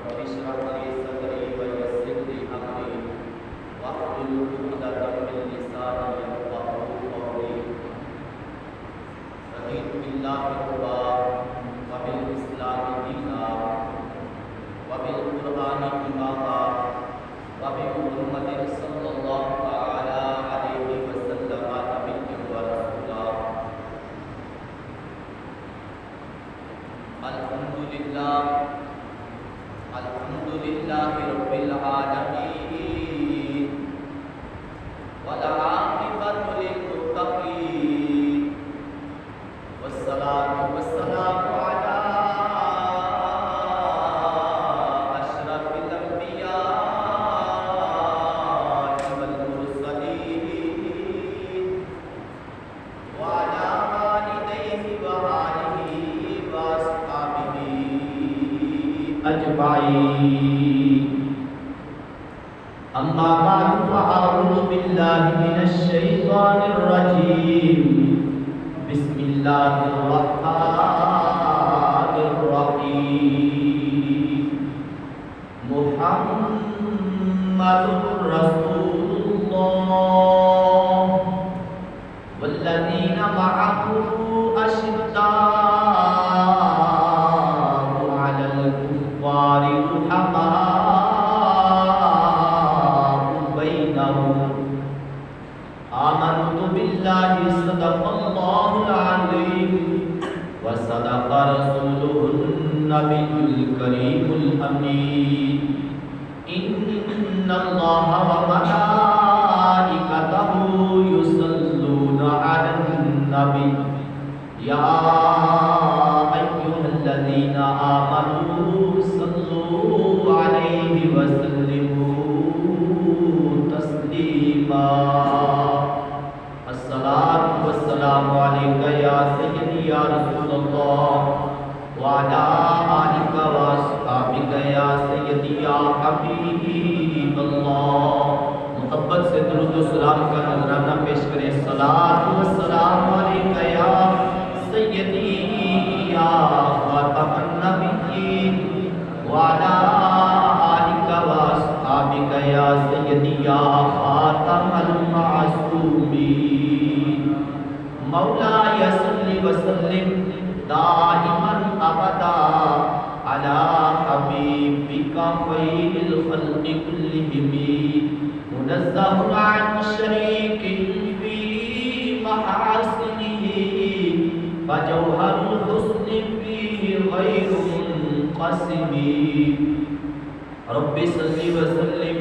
رب اشرح لي صدري ويسر لي أمري واحلل عقدة من لساني يفقهوا قولي رضيت بالله ربا وبالإسلام دينا وبالقرآن إماما وبمحمد صلى الله تعالى عليه وسلم نبيا ورسولا الحمد لله رب العالمين والعاقبة للمتقين والصلاة والسلام على أشرف الأنبياء والمرسلين وعلى والديه وآله وأصحابه أجمعين أما بعد فأعوذ بالله من الشيطان الرجيم بسم الله الرحمن الرحيم محمد رسول الله والذين معه أشداء على الكفار رحماء بينهم آمنت بالله صدق الله العظيم وصدق رسوله النبي الكريم الأمين إن الله وملائكته يصلون على النبي يا أيها الذين آمنوا صلوا عليه وسلموا تسليما الصلاة والسلام عليك يا سيدي يا رسول الله وعلى آلك وأصحابك يا سيدي يا حبيب الله محبت سے درود و سلام کا نذرانہ پیش کریں الصلاة والسلام عليك يا سيدي يا خاتم النبيين وعلى آلك وأصحابك يا سيدي يا خاتم المعصومين مولاي صل وسلم دائما أبدا على حبيبك خير الخلق كلهم منزه عن شريك في محاسنه فجوهر الحسن فيه غير منقسم رب صل وسلم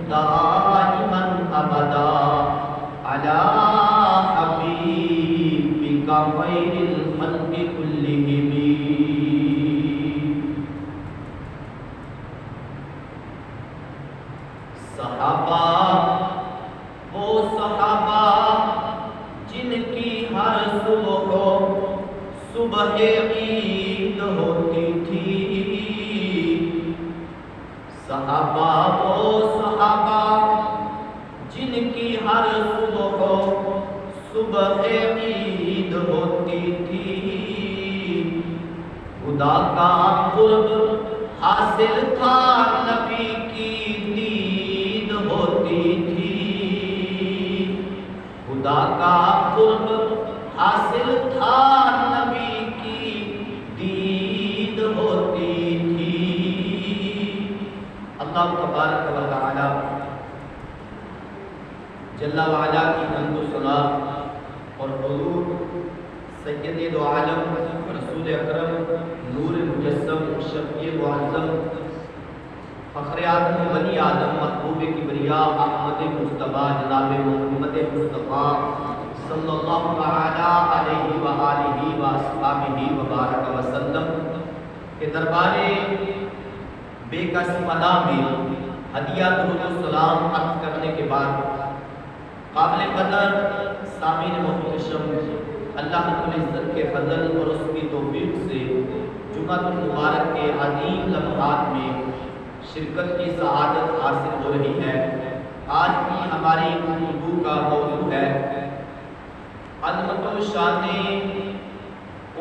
دائما أبدا على حبيبك خير الخلق كلهم صحابہ وہ صحابہ جن کی ہر صبح عید ہوتی تھی صحابہ وہ صحابہ جن کی ہر صبح عید ہوتی تھی خدا کا قرب حاصل تھا نبی کی دید ہوتی تھی خدا کا قرب حاصل تھا نبی کی دید ہوتی تھی اللہ تبارک و تعالی جل وعلا کی حمد و ثنا اور حضور سید دو عالم رسول اکرم نور مجسم شفیع معظم فخر آدم بنی آدم محبوب کبریا احمد مصطفیٰ جناب محمد مصطفیٰ صلی اللہ تعالی علیہ وآلہ واصحابہ وبارک وسلم کے دربار بے کس پناہ میں ہدیہ درود و سلام عرض کرنے کے بعد قابل قدر سامعین محتشم اللہ رب العزت کے فضل اور اس کی توفیق سے جمعہ المبارک کے عظیم لمحات میں شرکت کی سعادت حاصل ہو رہی ہے آج کی ہماری گفتگو کا موضوع ہے عظمت و شان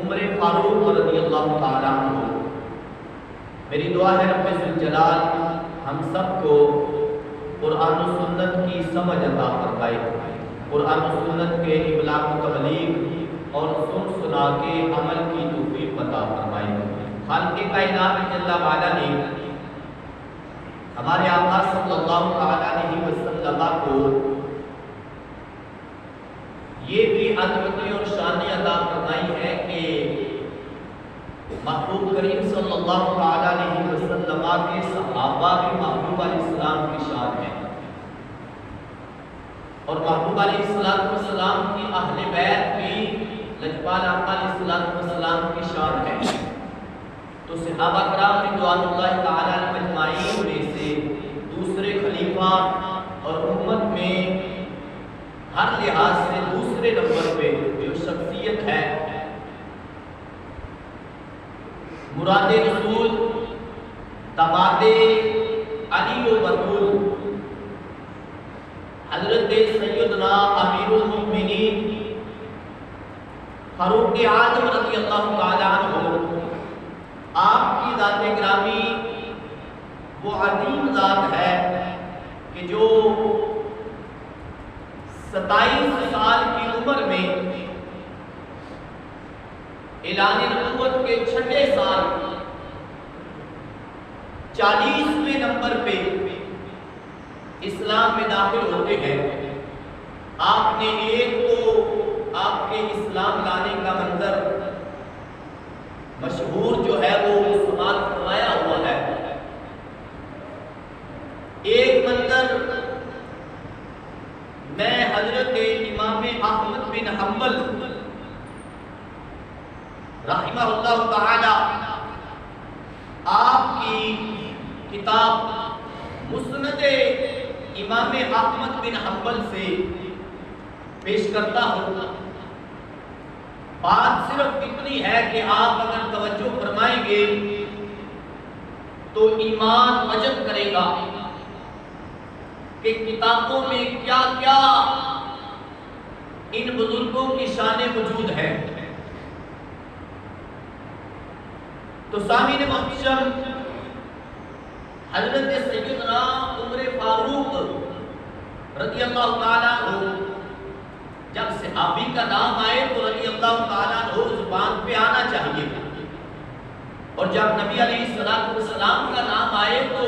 عمر فاروق رضی اللہ تعالیٰ عنہ۔ میری دعا ہے رب ذوالجلال ہم سب کو قرآن و سنت کی سمجھ عطا فرمائے، قرآن و سنت کے ابلاغ و تبلیغ اور سن سنا کے عمل کی توفیق عطا فرمائے۔ خالق کائنات جل وعلا نے ہمارے آقا صلی اللہ علیہ وسلم کو یہ بھی عظمتیں اور شانیں عطا فرمائی ہے کہ محبوب کریم صلی اللہ علیہ وسلم کے صحابہ بھی محبوب علیہ السلام کی شان ہے، اور محبوب علیہ السلام کی اہل بیت بھی لجپال آقا علیہ السلام کی شان ہے۔ تو صحابہ کرام رضوان اللہ تعالی علیہم اجمعین میں سے دوسرے خلیفہ اور امت میں ہر لحاظ سے دوسرے نمبر پہ جو شخصیت ہے مراد رسول داماد علی و بطول حضرت سیدنا امیر المؤمنین فاروق اعظم رضی اللہ تعالی عنہ، آپ کی ذات گرامی وہ عظیم ذات ہے کہ جو 27 سال کی عمر میں اعلان نبوت کے 6 سال 40ویں نمبر پہ اسلام میں داخل ہوتے ہیں۔ آپ نے ایک تو آپ کے اسلام لانے کا منظر مشہور جو ہے وہ استعمال فرمایا ہوا ہے۔ ایک منظر میں حضرت امام احمد بن حنبل رحمہ اللہ تعالی آپ کی کتاب مسند امام احمد بن حنبل سے پیش کرتا ہوں۔ بات صرف اتنی ہے کہ آپ اگر توجہ فرمائیں گے تو ایمان وجد کرے گا کہ کتابوں میں کیا کیا ان بزرگوں کی شان موجود ہے۔ تو سامعین محترم، حضرت سیدنا عمر فاروق رضی اللہ تعالیٰ عنہ جب صحابی کا نام آئے تو رضی اللہ تعالیٰ عنہ زبان پہ آنا چاہیے، اور جب نبی علیہ السلام کا نام آئے تو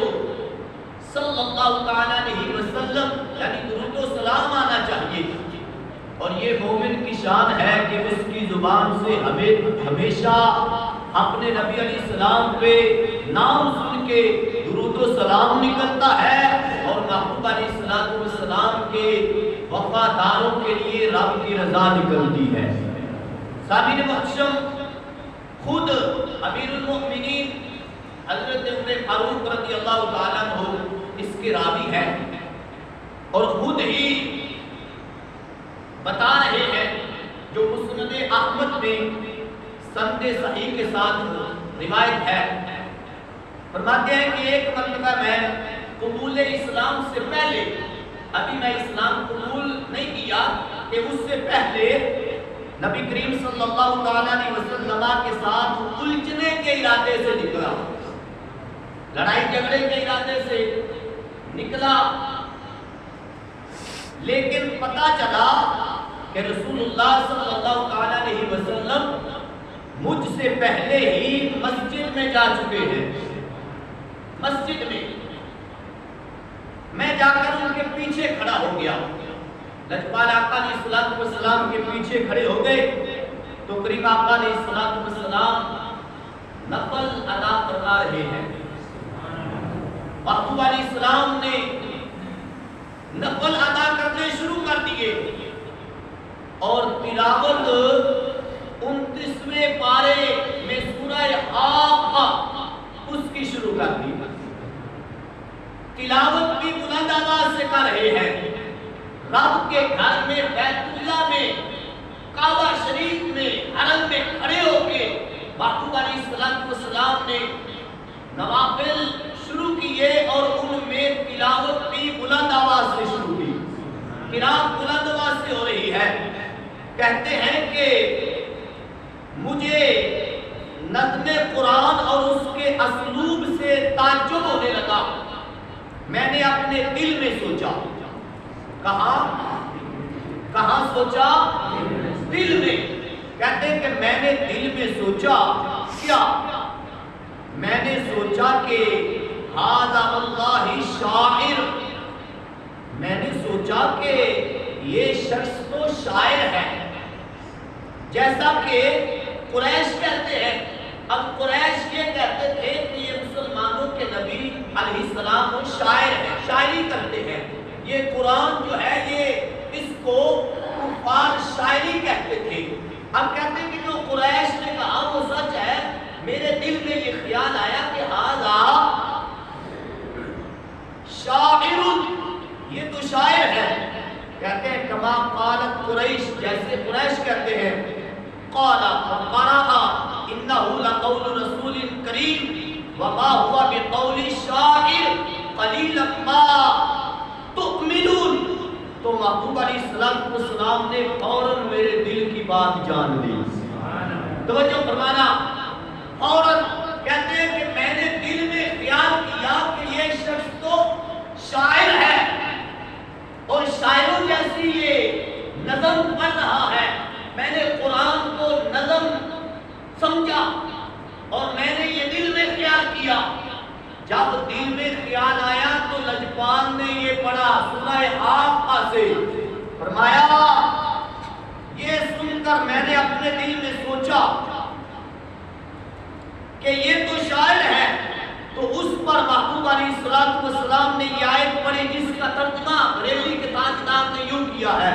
صلی اللہ تعالیٰ علیہ وسلم یعنی درود و سلام آنا چاہیے۔ اور یہ مومن کی شان ہے کہ اس کی زبان سے ہمیشہ اپنے نبی علیہ السلام پہ نام سن کے درود و سلام نکلتا ہے، اور محبوب علیہ السلام کے وفاداروں کے لیے رب کی رضا نکلتی ہے۔ سامعین محترم، خود امیر المؤمنین حضرت عمر فاروق رضی اللہ تعالیٰ عنہ اس کے راوی ہے، اور خود ہی بتا رہے ہیں جو مسند احمد میں سند صحیح کے ساتھ روایت ہے۔ فرماتے ہیں کہ ایک مرتبہ میں قبول اسلام سے پہلے، ابھی میں اسلام قبول نہیں کیا کہ اس سے پہلے نبی کریم صلی اللہ تعالیٰ علیہ وسلم کے ساتھ الجھنے کے ارادے سے نکلا، لڑائی جھگڑے کے ارادے سے نکلا، لیکن پتہ چلا کہ رسول اللہ صلی اللہ تعالیٰ علیہ وسلم مجھ سے پہلے ہی مسجد میں جا چکے ہیں۔ مسجد میں جا کر ان کے پیچھے کھڑا ہو گیا، لجپال آقا علیہ السلام کے پیچھے کھڑے ہو گئے تو کریم آقا علیہ السلام نفل ادا کروا رہے ہیں۔ محبوب علیہ السلام نے نفل ادا کرنے شروع کر دیے اور تلاوت 29ویں پارے میں سورہ حاقہ اس کی شروع کر دی۔ تلاوت بھی بلند آواز سے کر رہے ہیں، رب کے گھر میں بیت اللہ میں کعبہ شریف میں حرم میں کھڑے ہو کے محبوب علیہ السلام نے نوافل شروع کیے اور ان میں تلاوت بھی بلند آواز سے شروع کی۔ قرات بلند آواز سے ہو رہی ہے۔ کہتے ہیں کہ مجھے نظم قرآن اور اس کے اسلوب میں نے اپنے دل میں سوچا. کہاں سوچا؟ دل میں. کہتے ہیں کہ میں نے دل میں سوچا. کیا؟ میں نے سوچا کہ ھذا واللہ شاعر. میں نے سوچا کہ یہ شخص تو شاعر ہے. جیسا کہ قریش کہتے ہیں. اب قریش یہ کہتے تھے کہ یہ مسلمانوں کے نبی علیہ السلام شاعر ہیں، شاعری کرتے ہیں. یہ قرآن جو ہے یہ اس کو کفار شاعری کہتے تھے. اب کہتے ہیں کہ جو قریش نے کہا وہ سچ ہے. میرے دل میں یہ خیال آیا کہ ھذا شاعر، یہ تو شاعر ہے. کہتے ہیں کما قالت قریش، جیسے قریش کہتے ہیں. قال وقرأ انه لقول رسول کریم وما هو بقول شاعر قلیلا ما تؤمنون. تو محبوب علیہ السلام نے فوراً میرے دل کی بات جان لی. توجہ فرمانا. فوراً کہتے ہیں کہ میں نے دل میں خیال کیا کہ یہ شخص تو شاعر ہے اور شاعروں جیسی یہ نظم پڑھ رہا ہے. میں نے قرآن کو نظم سمجھا اور میں نے یہ دل میں خیال کیا. جب دل میں خیال آیا تو لجپال نے یہ پڑھا سورہ حاقہ سے. فرمایا یہ سن کر میں نے اپنے دل میں سوچا کہ یہ تو شاعر ہے. تو اس پر محبوب علیہ السلام نے یہ آیت پڑھی جس کا ترجمہ بریلوی کے تاجدار نے یوں کیا ہے.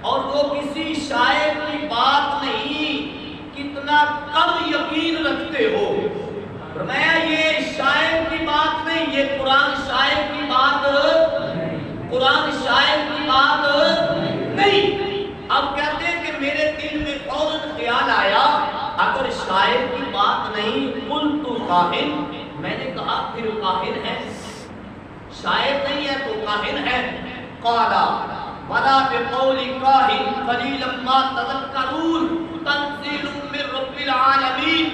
اور وہ کسی شاعر کی بات نہیں، کتنا کم یقین رکھتے ہو. فرمایا یہ شاعر کی بات نہیں، یہ قرآن شاعر کی بات نہیں. اب کہتے ہیں کہ میرے دل میں فوراً خیال آیا اگر شاعر کی بات نہیں قلت کاہن، میں نے کہا پھر کاہن ہے. شاعر نہیں ہے تو کاہن ہے. قالا ولا بقول کاہن قلیلا ما تذکرون تنزیل من رب العالمین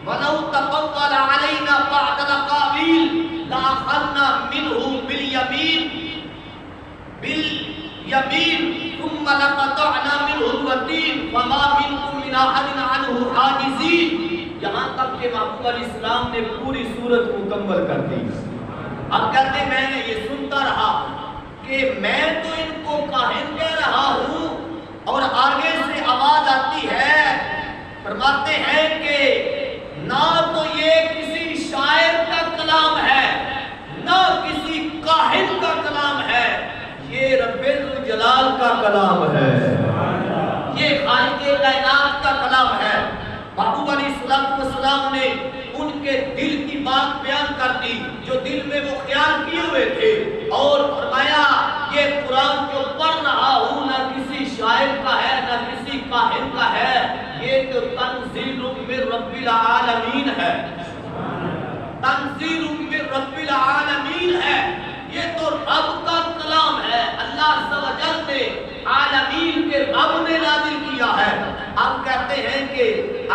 ولو تقول علینا بعض الاقاویل لاخذنا منه باليمین ثم لقطعنا منه الوتین فما منکم من احد عنه حاجزین. یہاں تک کہ محبوب علیہ السلام نے پوری سورت مکمل کر دی. اب کہتے ہیں میں نے یہ سنتا رہا کہ میں تو ان کو کاہن کہہ رہا ہوں اور آگے سے آواز آتی ہے. فرماتے ہیں کہ نہ تو یہ کسی شاعر کا کلام ہے نہ کسی کاہن کا کلام ہے، یہ رب الجلال کا کلام ہے، یہ خالق کائنات کا کلام ہے. محبوب علیہ السلام نے ان کے دل کی بات بیان کر دی جو دل میں وہ خیال کیے ہوئے تھے اور فرمایا یہ قرآن جو پڑھ رہا ہوں نہ کسی شاعر کا ہے نہ کسی کاہن کا ہے، یہ تو تنزیل من رب العالمین ہے. تنزیل من رب العالمین ہے، یہ تو رب کا کلام ہے. اللہ عز و جل نے عالمین کے رب نے نازل کیا ہے. اب کہتے ہیں کہ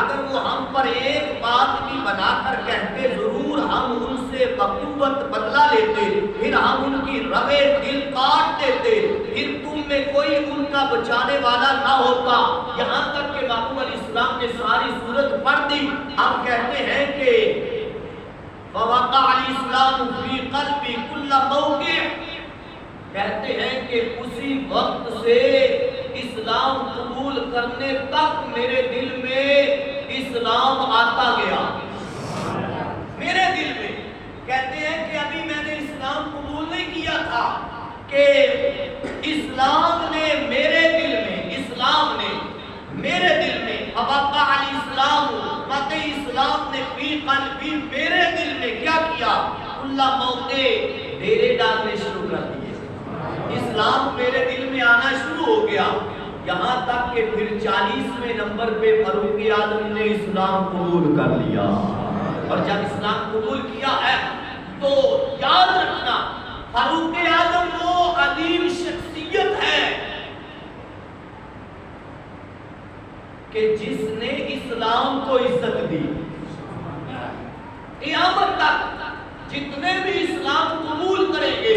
اگر وہ ہم پر ایک بات بھی بنا کر کہتے ضرور ہم ان سے بقوت بدلہ لیتے، پھر ہم ان کی روے دل کاٹ دیتے، پھر تم میں کوئی ان کا بچانے والا نہ ہوتا. یہاں تک کہ محبوب علیہ السلام نے ساری سورت پڑھ دی. اب کہتے ہیں کہ فوقع علیہ السلام فی قلبی کل موقع، کہتے ہیں کہ اسی وقت سے اسلام قبول کرنے تک میرے دل میں اسلام آتا گیا. میرے دل میں کہتے ہیں کہ ابھی میں نے اسلام قبول نہیں کیا تھا کہ اسلام نے میرے دل میں فوقع علیہ السلام اسلام نے فی قلبی میرے دل میں کیا کیا؟ اللہ موقع ڈیرے ڈالنے شروع کر دیے. اسلام میرے دل میں آنا شروع ہو گیا. یہاں تک کہ پھر 40ویں نمبر پہ فاروق اعظم نے اسلام قبول کر لیا. اور جب اسلام قبول کیا ہے تو یاد رکھنا فاروق اعظم وہ عظیم شخصیت ہے کہ جس نے اسلام کو عزت دی. قیامت تک جتنے بھی اسلام قبول کریں گے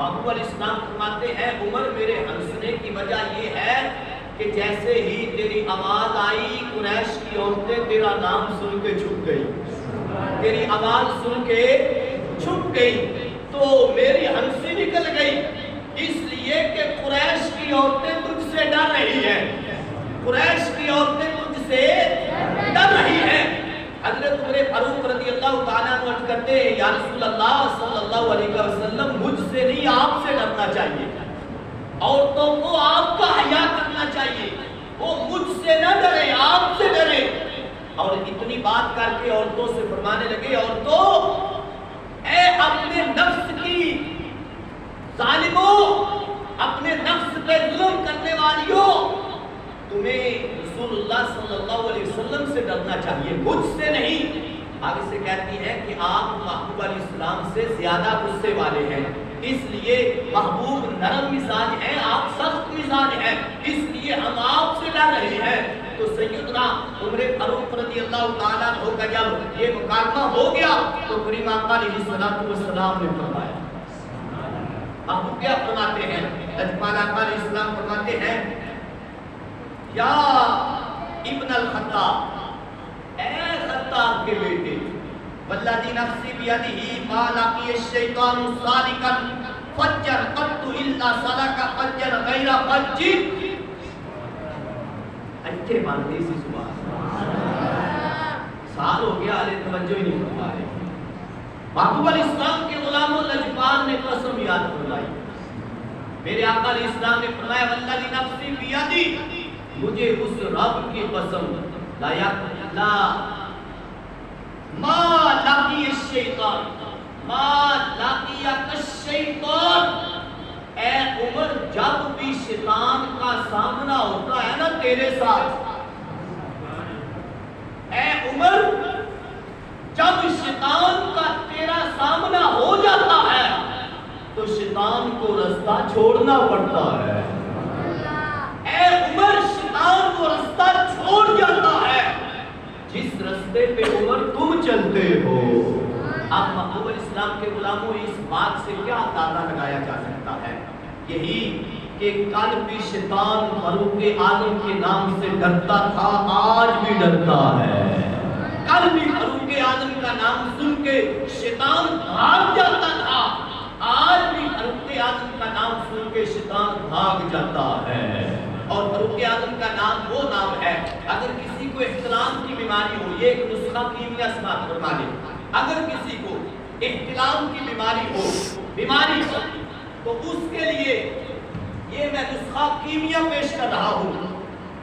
محبوب علیہ السلام فرماتے ہیں عمر میرے ہنسنے کی وجہ یہ ہے کہ جیسے ہی تیری آواز آئی قریش کی عورتیں تیرا نام سن کے چھپ گئی، تیری آواز سن کے چھپ گئی تو میری ہنسی نکل گئی، اس لیے کہ قریش کی عورتیں تجھ سے ڈر رہی ہیں، قریش کی عورتیں تجھ سے ڈر رہی ہیں۔ حضرت عمر فاروق رضی اللہ تعالیٰ عنہ عرض کرتے ہیں یا رسول اللہ صلی اللہ علیہ وسلم مجھ سے نہیں آپ سے ڈرنا چاہیے، عورتوں کو آپ کا حیا کرنا چاہیے، وہ مجھ سے نہ ڈرے آپ سے ڈرے۔ اور اتنی بات کر کے عورتوں سے فرمانے لگے عورتوں اے اپنے نفس کی ظالموں، اپنے نفس پہ ظلم کرنے والیوں، تمہیں رسول اللہ صلی اللہ علیہ وسلم سے ڈرنا چاہیے مجھ سے نہیں۔ آگے سے کہتی ہے کہ آپ محبوب علیہ السلام سے زیادہ غصے والے ہیں، اس لیے محبوب نرم مزاج ہیں، آپ سخت مزاج ہیں، اس لیے ہم آپ سے ڈر رہے ہیں۔ تو سیدنا عمر فاروق رضی اللہ تعالیٰ عنہ کا جب یہ مکالمہ ہو گیا تو کریم آقا علیہ السلام نے فرمایا، محبوب کیا فرماتے ہیں؟ لجپال آقا علیہ السلام فرماتے ہیں یا ابن الخطاب، اے خطاب کے بیٹے، والذی نفسی بیدہ ما لقی الشیطان سالکا فجر قط الا سلک فجر غیر فج۔ اچھے باندھے سی سبحان سال ہو گیا علیہ توجہ ہی نہیں فرما رہے۔ محبوب علیہ السلام کے غلام لجپال نے قسم یاد فرمائی، میرے آقا علیہ السلام نے فرمایا والذی نفسی بیدہ، مجھے اس رب کی قسم لا ما لقی الشیطان ما لقی الشیطان، اے عمر جب بھی شیطان کا سامنا ہوتا ہے نا تیرے ساتھ، اے عمر جب شیطان کا تیرا سامنا ہو جاتا ہے تو شیطان کو رستہ چھوڑنا پڑتا ہے، اے عمر شیطان کو رستہ چھوڑ جاتا ہے جس رستے پہ عمر تم چلتے ہو۔ اب محبوب الاسلام کے غلاموں اس بات سے کیا اندازہ لگایا جا سکتا ہے؟ یہی کہ کل بھی شیطان فاروق اعظم کے نام سے ڈرتا تھا، آج بھی ڈرتا ہے۔ کل بھی فاروق اعظم کا نام سن کے شیطان بھاگ جاتا تھا، آج بھی فاروق اعظم کا نام سن کے شیطان بھاگ جاتا ہے۔ اور فاروق اعظم کا نام وہ نام ہے، اگر کسی کو احتلام کی بیماری ہو، یہ ایک نسخہ کیمیا سماعت فرما لے، اگر کسی کو احتلام کی بیماری ہو تو اس کے لیے یہ میں نسخہ کیمیا پیش کر رہا ہوں،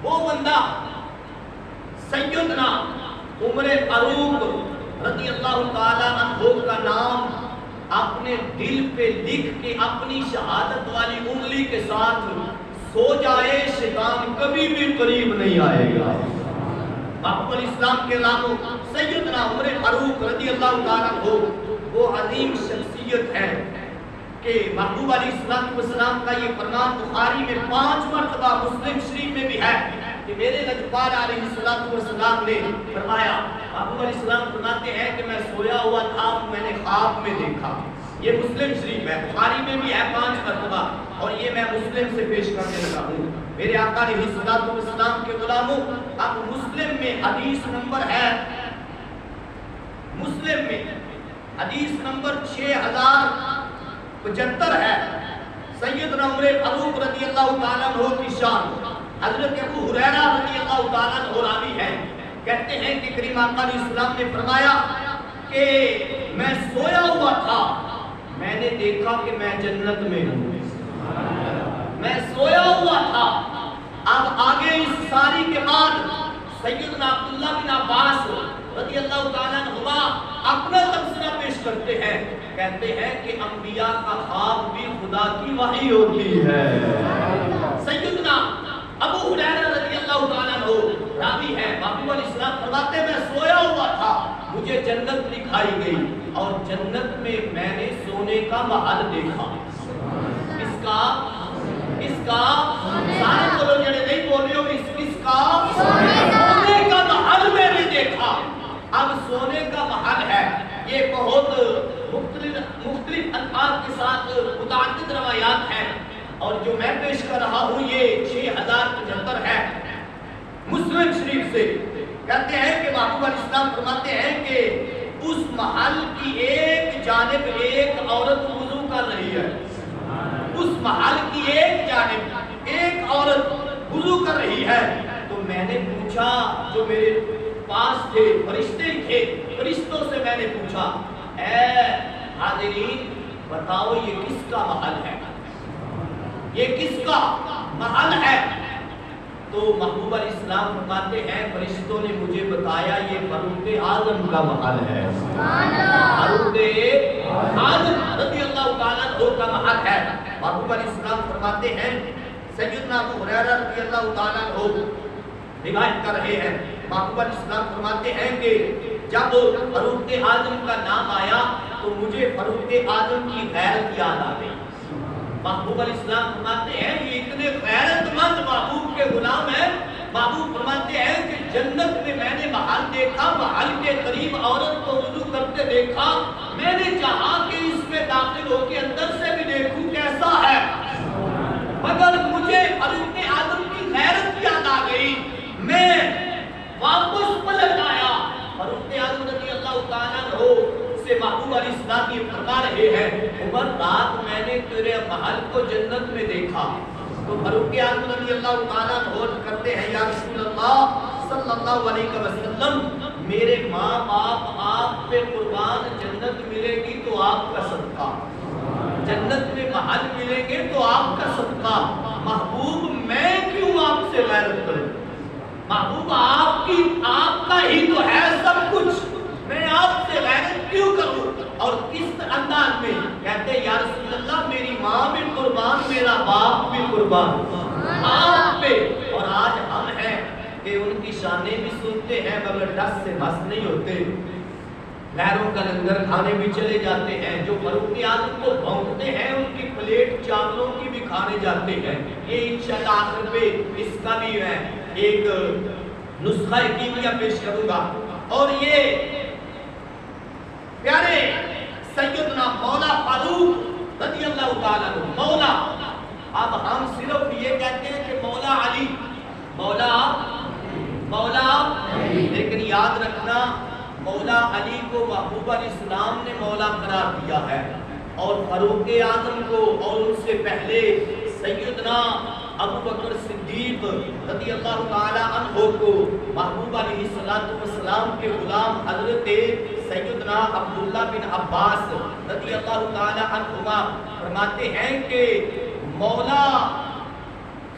وہ بندہ سیدنا عمر فاروق رضی اللہ تعالیٰ عنہ کا نام اپنے دل پہ لکھ کے اپنی شہادت والی انگلی کے ساتھ سو جائے، شیطان کبھی بھی قریب نہیں آئے گا۔ محبوب الاسلام کے ناموں سیدنا عمر فاروق رضی اللہ تعالیٰ عنہ وہ عظیم شخصیت ہے کہ محبوب علیہ السلام کا یہ فرمان بخاری میں 5 مرتبہ، مسلم شریف میں بھی ہے کہ میرے لجپال علیہ السلام نے فرمایا، محبوب علیہ السلام فرماتے ہیں کہ میں سویا ہوا تھا، میں نے خواب میں دیکھا، یہ مسلم شریف ہے، بخاری میں بھی ہے 5 مرتبہ، اور یہ میں مسلم سے پیش کرنے لگا ہوں۔ میرے آقا علیہ السلام کے غلاموں، اب مسلم میں حدیث نمبر ہے، مسلم میں حدیث نمبر 6075 ہے، سیدنا عمر فاروق رضی اللہ تعالیٰ عنہ کی شان۔ حضرت ابو ہریرہ رضی اللہ تعالیٰ عنہ راوی ہے، کہتے ہیں کہ کریم آقا علیہ السلام نے فرمایا کہ میں سویا ہوا تھا، میں نے دیکھا کہ میں جنت میں ہوں، میں سویا ہوا تھا۔ اب آگے اس ساری کے بعد سیدنا عبداللہ بن عباس رضی اللہ تعالیٰ عنہما اپنا تبصرہ پیش کرتے ہیں، کہتے ہیں کہ انبیاء کا خواب بھی خدا کی وحی ہوتی ہے۔ سیدنا ابو ہریرہ رضی اللہ تعالیٰ عنہ راوی ہے، محبوب علیہ السلام فرماتے میں سویا ہوا تھا، مجھے جنت دکھائی گئی اور جنت میں میں نے سونے کا محل دیکھا۔ اس کا سارے بولو جڑے نہیں بول رہے ہو، اس کا سونے کا محل میں نے دیکھا۔ اب سونے کا محل ہے، یہ بہت مختلف الفاظ کے ساتھ متعدد اور جو میں پیش کر رہا ہوں یہ 6075 ہے مسلم شریف سے. کہتے ہیں کہ محبوب علیہ السلام فرماتے ہیں کہ اس محل کی ایک جانب ایک عورت وضو کر رہی ہے. اس محل کی ایک جانب ایک عورت وضو کر رہی ہے. تو میں نے پوچھا, جو میرے پاس تھے فرشتے تھے, فرشتوں سے میں نے پوچھا, اے حاضرین بتاؤ یہ کس کا محل ہے, یہ کس کا محل ہے؟ تو محبوب علیہ السلام فرماتے ہیں فرشتوں نے مجھے بتایا یہ فاروق اعظم کا محل ہے. فاروق اعظم رضی اللہ تعالیٰ عنہ کا محل ہے. محبوب علیہ السلام فرماتے ہیں سیدنا ابو ہریرہ رضی اللہ تعالیٰ عنہ روایت کر رہے ہیں, محبوب علیہ السلام فرماتے ہیں کہ جب فاروق اعظم کا نام آیا تو مجھے فاروق اعظم کی غیرت یاد آ گئی. محبوب علیہ السلام فرماتے ہیں یہ اتنے غیرت مند محبوب کے غلام ہیں. محبوب فرماتے ہیں کہ جنت میں میں نے محل دیکھا, محل کے قریب عورت کو وضو کرتے دیکھا. میں نے چاہا کہ اس میں داخل ہو کے اندر سے بھی دیکھوں کیسا ہے, مگر مجھے فاروق اعظم کی غیرت یاد آ گئی. میں واپس پلٹ آیا. فاروق اعظم رضی اللہ تعالیٰ عنہ سے محبوب علیہ السلام یہ فرما رہے ہیں عمر رات میں نے تیرے محل کو جنت میں دیکھا. تو فاروق اعظم رضی اللہ تعالیٰ عنہ کرتے ہیں یا رسول اللہ صلی اللہ علیہ وسلم میرے ماں باپ آپ پہ قربان, جنت ملے گی تو آپ کا صدقہ, جنت میں محل ملیں گے تو آپ کا صدقہ. محبوب میں کیوں آپ سے غیرت کروں, محبوب آپ کا ہی تو ہے سب کچھ, میں آپ سے غیرت کیوں کروں؟ اور کس انداز میں کہتے یا رسول اللہ میری ماں بھی قربان, میرا باپ بھی قربان آپ پہ. اور آج ہم ہیں کہ ان کی شانیں بھی سنتے ہیں مگر ڈس سے بس نہیں ہوتے, غیروں کا لنگر کھانے بھی چلے جاتے ہیں. جو فاروق اعظم کو بھونکتے ہیں ان کی پلیٹ چاولوں کی بھی کھانے جاتے ہیں. یہ انشاءاللہ آخر پہ اس کا بھی ہے ایک نسخہ کیمیا پیش کروں گا. اور یہ پیارے سیدنا مولا فاروق رضی اللہ تعالیٰ عنہ مولا, اب ہم صرف یہ کہتے ہیں کہ مولا علی, مولا لیکن یاد رکھنا مولا علی کو محبوب علیہ السلام نے مولا قرار دیا ہے, اور فاروق اعظم کو اور ان سے پہلے سیدنا ابو بکر صدیق رضی اللہ تعالی عنہ کو محبوب علیہ السلام کے غلام حضرت سیدنا عبداللہ بن عباس رضی اللہ تعالی عنہما فرماتے ہیں کہ مولا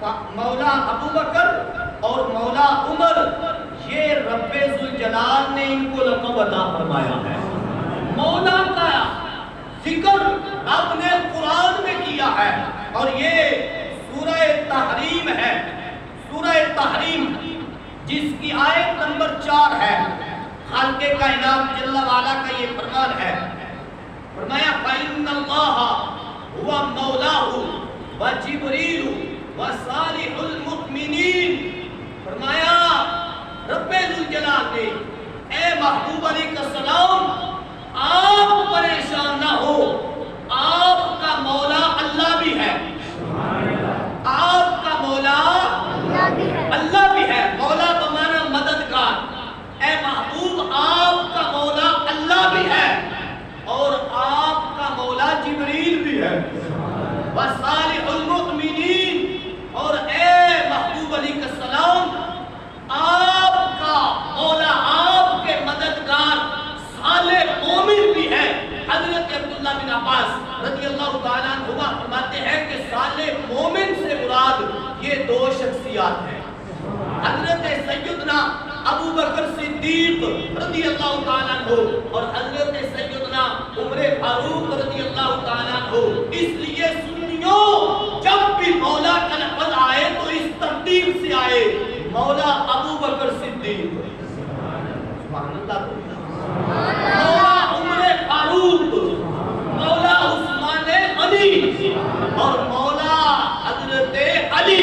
ابو بکر اور مولا عمر یہ رب ذوالجلال نے ان کو لقب عطا فرمایا ہے. مولا کا ذکر رب نے قرآن میں کیا ہے, اور یہ سورہ تحریم ہے, سورہ تحریم جس کی آیت نمبر 4 ہے. خالق کائنات جل وعلا کا یہ فرمان ہے, فرمایا فَإِنَّ اللَّهَ هُوَ مَوْلَاهُ وَجِبْرِيلُ وَصَالِحُ الْمُؤْمِنِينَ. فرمایا رب ذوالجلال نے اے محبوب علیہ السلام آپ پریشان نہ ہو, آپ کا مولا اللہ بھی ہے, آپ کا مولا اللہ بھی ہے. مولا بمانا مددگار. اے محبوب آپ کا مولا اللہ بھی ہے اور آپ کا مولا جبریل بھی ہے. وصالح المؤمنین, اور اے محبوب علیہ السلام آپ کا مولا آپ کے مددگار صالح مومن بھی ہے. حضرت عبداللہ بن عباس رضی اللہ تعالیٰ عنہ فرماتے ہیں کہ صالح مومن سے مراد یہ دو شخصیات ہیں, حضرت سیدنا ابو بکر صدیق رضی اللہ تعالیٰ عنہ اور حضرت سیدنا عمر فاروق رضی اللہ تعالیٰ عنہ. اس لیے سنیوں جب بھی مولا کا لفظ آئے تو اس ترتیب سے آئے, مولا ابو بکر صدیق, سبحان اللہ, مولا عمر فاروق, مولا عثمان غنی اور مولا حضرت علی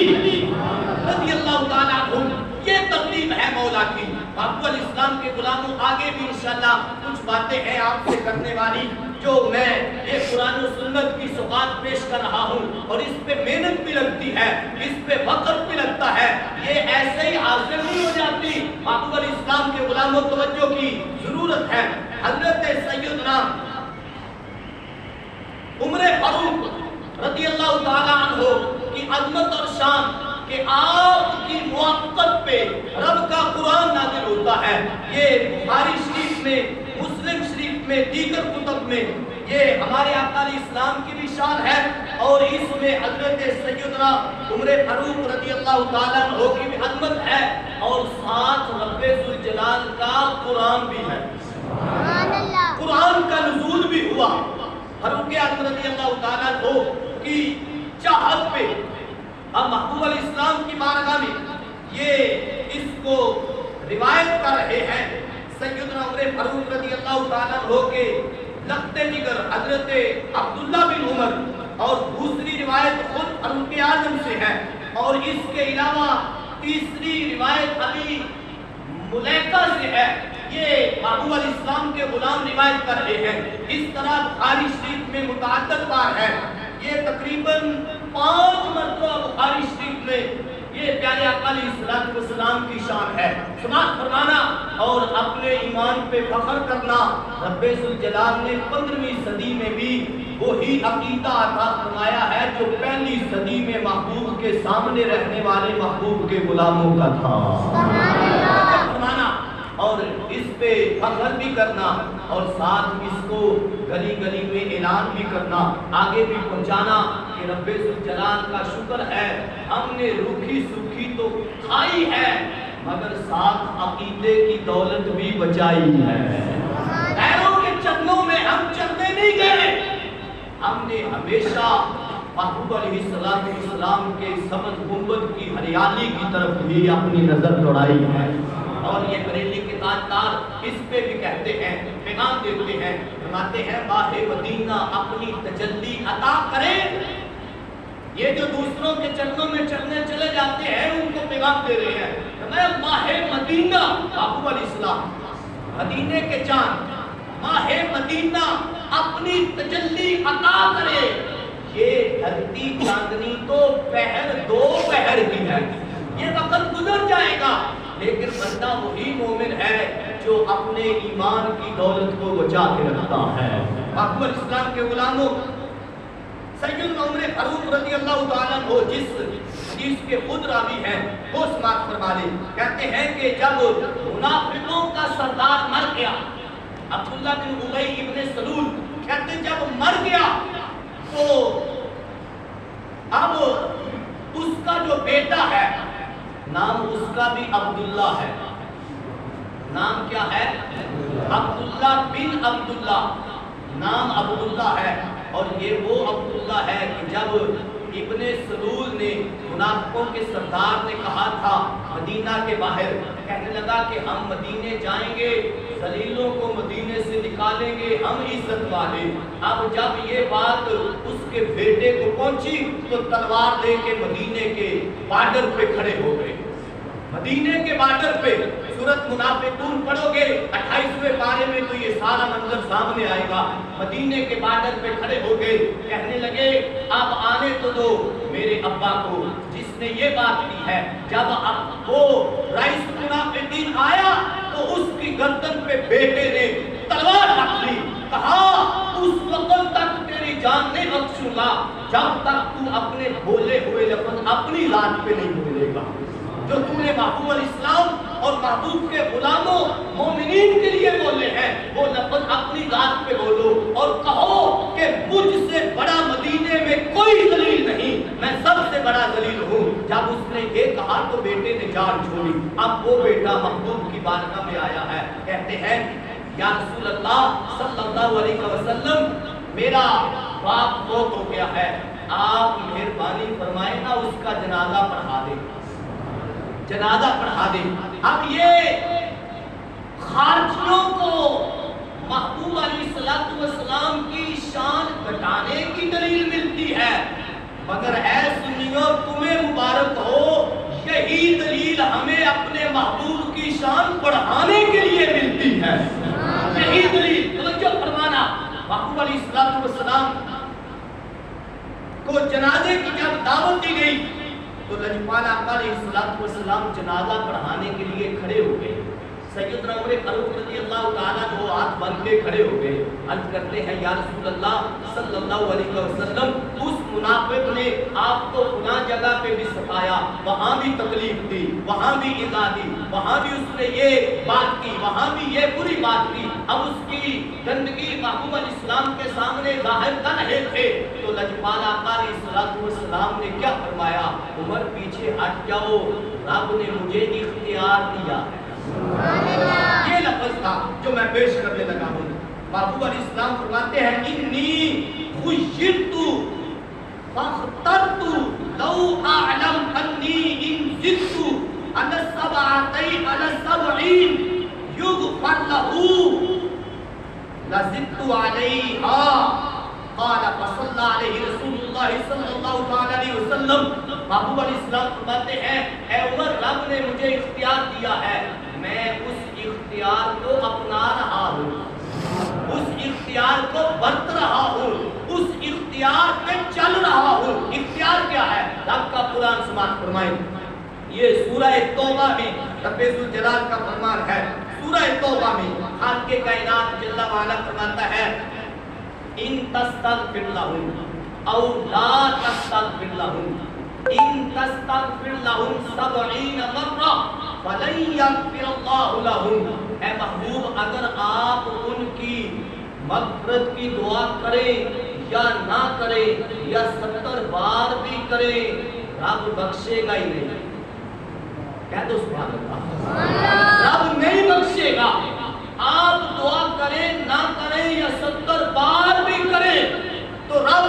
رضی اللہ تعالیٰ عنہ. یہ ترتیب ہے مولا کی. محبوب علیہ اسلام کے غلاموں آگے بھی انشاءاللہ کچھ باتیں ہیں آپ سے کرنے والی، جو میں یہ قرآن و سنت کی سوغات پیش کر رہا ہوں، اور اس پہ محنت بھی لگتی ہے، اس پہ وقت بھی لگتا ہے، یہ ایسے ہی حاصل نہیں ہو جاتی۔ محبوب علیہ السلام کے غلاموں توجہ کی ضرورت ہے۔ حضرت سیدنا عمر فاروق رضی اللہ تعالیٰ عنہ کی عظمت اور شان کہ آپ کی موافقت پہ رب کا قرآن نازل ہوتا ہے، یہ بخاری شریف میں، مسلم شریف میں، دیگر کتب میں یہ ہمارے آقا علیہ السلام کی بھی شان ہے، اور اس میں حضرت سیدنا عمر فاروق رضی اللہ تعالیٰ عنہ کی بھی عظمت ہے، اور ساتھ رب ذوالجلال کا قرآن بھی ہے، قرآن کا نزول بھی ہوا۔ فاروق اعظم رضی اللہ تعالیٰ عنہ کی چاہت پہ اب محبوب علیہ السلام کی بارگاہ میں یہ اس کو روایت کر رہے ہیں۔ سیدنا عمر فاروق رضی اللہ تعالیٰ عنہ کے لخت جگر حضرت عبداللہ بن عمر، اور دوسری روایت خود فاروق اعظم سے ہے، اور اس کے علاوہ تیسری روایت علی ملیکہ سے ہے، یہ محبوب علیہ السلام کے غلام روایت کر رہے ہیں۔ اس طرح بخاری شریف میں متعدد بار ہے، یہ تقریباً 5 مرتبہ بخاری شریف میں یہ پیارے آقا علیہ السلام کی شان ہے۔ سماعت فرمانا اور اپنے ایمان پہ فخر کرنا۔ رب ذوالجلال نے 15ویں صدی میں بھی وہی عقیدہ عطا فرمایا ہے جو پہلی صدی میں محبوب کے سامنے رہنے والے محبوب کے غلاموں کا تھا۔ فرمانا اور اس پہ فخر بھی کرنا، اور ساتھ اس کو گلی گلی میں اعلان بھی کرنا، آگے بھی پہنچانا کہ رب ذوالجلال کا شکر ہے ہم نے روکھی سوکھی تو کھائی ہے، مگر ساتھ عقیدے کی دولت بھی بچائی ہے۔ غیروں کے چرنوں میں ہم چلنے نہیں گئے، ہم نے ہمیشہ محبوب علیہ السلام کے سبز گنبد کی ہریالی کی طرف بھی اپنی نظر دوڑائی ہے۔ اور یہ بریلی کے تاجدار اس پہ بھی کہتے ہیں، پیغام دیتے ہیں، فرماتے ہیں ماہ مدینہ اپنی تجلی عطا کرے۔ یہ جو دوسروں کے چرنوں میں چلنے چلے جاتے ہیں ان کو پیغام دے رہے ہیں، میں ماہ مدینہ محبوب علیہ السلام مدینے کے چاند، ماہ مدینہ اپنی تجلی عطا کرے۔ یہ دھرتی چاندنی تو پہر 2 پہر کی ہے، یہ وقت گزر جائے گا، لیکن بندہ وہی مومن ہے جو اپنے ایمان کی دولت کو بچا کے رکھتا ہے۔ محبوب علیہ السلام کے غلاموں، سیدنا عمر فاروق رضی اللہ تعالیٰ عنہ جس حدیث کے خود راوی ہیں وہ سماعت فرما لیں، کہتے ہیں کہ جب منافقوں کا سردار مر گیا، عبداللہ بن ابی ابن سلول کہتے ہیں جب مر گیا تو اب اس کا جو بیٹا ہے، نام اس کا بھی عبداللہ ہے، نام کیا ہے؟ عبداللہ بن عبداللہ، نام عبداللہ ہے، اور یہ وہ عبداللہ ہے کہ جب ابن سلول نے منافقوں کے سردار نے کہا تھا مدینہ کے باہر، کہنے لگا کہ ہم مدینے جائیں گے، ذلیلوں کو مدینے سے نکالیں گے، ہم عزت والے۔ اب جب یہ بات اس کے بیٹے کو پہنچی تو تلوار لے کے مدینے کے بارڈر پہ کھڑے ہو گئے۔ مدینے کے بارڈر پہ سورۃ منافقون پڑھو گے 28ویں پارے میں تو یہ سارا منظر سامنے آئے گا۔ مدینے کے بارڈر پہ کھڑے ہو گئے، کہنے لگے اب آنے تو دو میرے ابا کو جس نے یہ بات کی ہے۔ جب اب وہ رئیس منافقین آیا تو اس کی گردن پہ بیٹے نے تلوار رکھ لی، کہا اس وقت تک تیری جان نہیں بخشوں گا جب تک تو اپنے بولے ہوئے لفظ اپنی ذات پہ نہیں بولے گا۔ جو تم نے محبوب علیہ السلام اور محبوب کے غلاموں مومنین کے لیے بولے ہیں وہ لفظ اپنی ذات پہ بولو، اور کہو کہ مجھ سے بڑا مدینے میں کوئی ذلیل نہیں، میں سب سے بڑا ذلیل ہوں۔ جب اس نے یہ کہا تو بیٹے نے جان چھوڑی۔ اب وہ بیٹا محبوب کی بارگاہ میں آیا ہے، کہتے ہیں یا رسول اللہ صلی اللہ علیہ وسلم میرا باپ فوت ہو گیا ہے، آپ مہربانی فرمائیں نا اس کا جنازہ پڑھا دیں، جنازہ پڑھا دیں۔ اب یہ خارجیوں کو محبوب علیہ السلام کی شان گھٹانے کی دلیل ملتی ہے، مگر اے سنیوں تمہیں مبارک ہو، یہی دلیل ہمیں اپنے محبوب کی شان بڑھانے کے لیے علیہ السلام کو جنازے کی جب دعوت دی گئی تو لجپال آقا علیہ السلام جنازہ پڑھانے کے لیے کھڑے ہو گئے. سیدنا عمر فاروق رضی اللہ تعالیٰ جو ہاتھ بن کے کھڑے ہو گئے, عرض کرتے ہیں یا رسول اللہ صلی اللہ علیہ وسلم, اس منافق نے آپ کو فلاں جگہ پہ بھی ستایا, وہاں بھی تکلیف دی, وہاں بھی ایذا دی, وہاں بھی اس نے یہ بات کی, وہاں بھی یہ بری بات کی. اب اس کی گندگی محبوب علیہ السلام کے سامنے ظاہر کر رہے تھے تو لجپال آقا علیہ السلام نے کیا فرمایا, عمر پیچھے ہٹ جاؤ, رب نے مجھے اختیار دیا ہے. یہ لفظ تھا جو میں پیش کرنے لگا ہوں. محبوب علیہ السلام فرماتے ہیں انی خیرتو فاخترت لو اعلم انی ان زدت علی السبعین یغفر له لزدت علیہا. قال فصلى عليه رسول الله صلی اللہ علیہ وسلم. محبوب علیہ السلام فرماتے ہیں اے عمر, رب نے مجھے اختیار دیا ہے, میں اس اختیار کو اپنا رہا ہوں, اس اختیار کو برت رہا ہوں, اس اختیار پہ چل رہا ہوں. اختیار کیا ہے؟ رب کا قرآن سماعت فرمائیں. یہ سورہ توبہ میں رب ذوالجلال کا فرمان ہے. سورہ توبہ میں خالق کائنات جل وعلا فرماتا ہے ان تستغفر لهم او لا تستغفر لهم ان تستغفر لهم 70 مرہ فلن یغفر اللہ لهم. اے محبوب, اگر آپ ان کی مغفرت کی دعا کریں یا نہ کریں یا 70 بار بھی کریں, رب بخشے گا ہی نہیں. کہہ دو سبحان اللہ. رب نہیں بخشے گا. آپ دعا کریں نہ کریں یا 70 بار بھی کریں تو رب